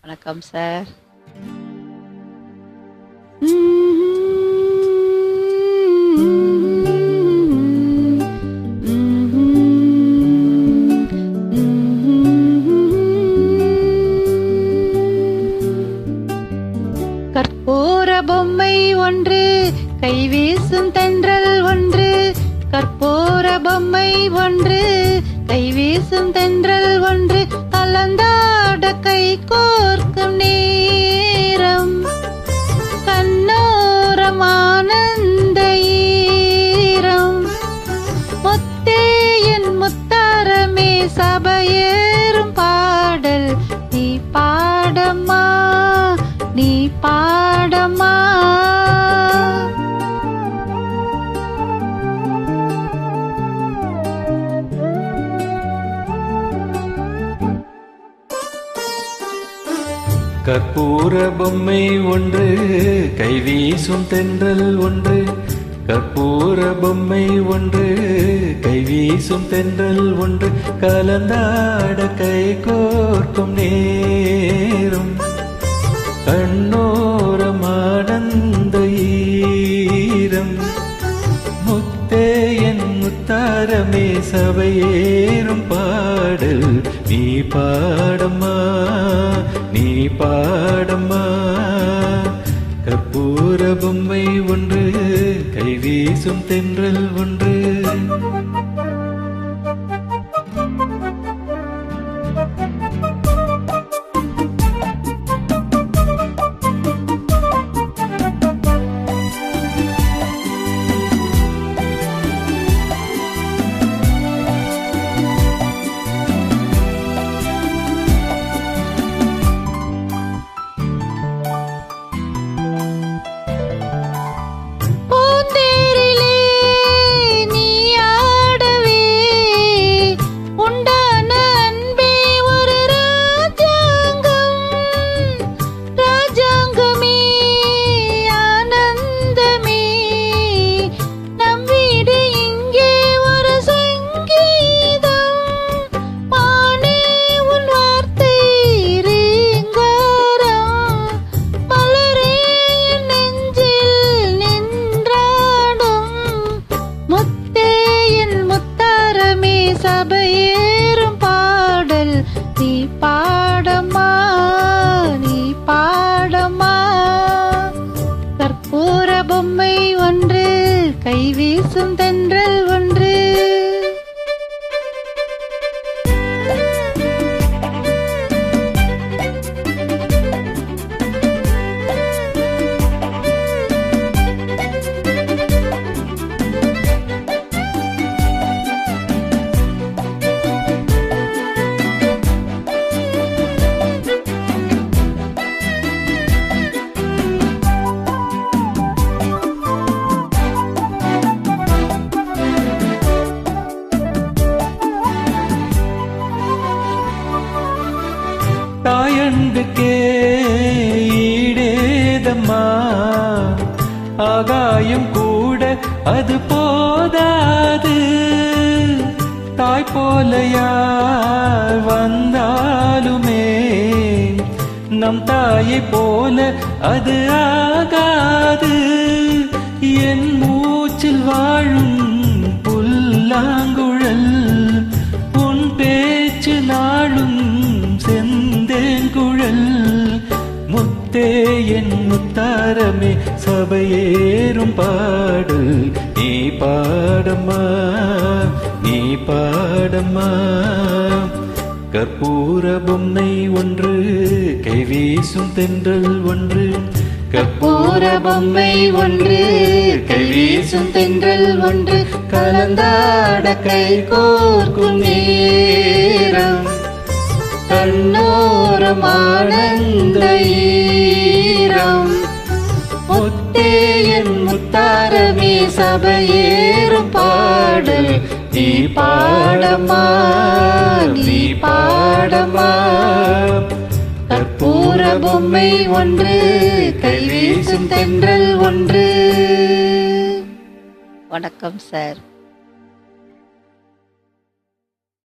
வணக்கம் சார். கற்பூர பொம்மை ஒன்று, கைவீசும் தென்றல் ஒன்று. கற்பூர பொம்மை ஒன்று, கைவீசும் தென்றல் ஒன்று. கலந்தாட கை கோர்க்கும் நேரம், கண்ணோரம் ஆனந்த ஈரம். முத்தே என் முத்தாரமே, சபையேறும் பாடல் நீ பாடம்மா, நீ பாடம்மா. கற்பூர பொம்மை ஒன்று, கைவீசும் தென்றல் ஒன்று. கற்பூர பொம்மை ஒன்று, கைவீசும் தென்றல் ஒன்று. கலந்தாட கை கோர்க்கும் நேரம், கண்ணோரம் ஆனந்த ஈரம். முத்தே என் முத்தாரமே, சபையேறும் பாடல் நீ பாடம்மா, நீ பாடம்மா. கற்பூர பொம்மை ஒன்று, கைவீசும் தென்றல் ஒன்று. சபையேறும் பாடல் நீ பாடம்மா, நீ பாடம்மா. கற்பூர பொம்மை ஒன்று, கைவீசும் தென்றல் ஒன்று. தாயன்புக்கே ஈடேதம்மா, ஆகாயம் கூட அது போதாது. தாய் போல யார் வந்தாலுமே, நம் தாயை போல அது ஆகாது. என் மூச்சில் வாழும் புல்லாங்குழல், உன் பேச்சு நாளும் செந்தேங்குழல். முத்தே என் முத்தாரமே, சபையேறும் பாடல் நீ பாடம்மா, நீ பாடம்மா. கற்பூர பொம்மை ஒன்று, கைவீசும் தென்றல் ஒன்று. கற்பூர பொம்மை ஒன்று, கைவீசும் தென்றல் ஒன்று. கலந்தாட கை கோர்க்கும் நேரம், கண்ணோரம் ஆனந்த ஈரம். முத்தே என் முத்தாரமே, சபையேறும் பாடல் நீ பாடம்மா, நீ பாடம்மா. கற்பூர பொம்மை ஒன்று, கைவீசும் தென்றல் ஒன்று. வணக்கம் சார்.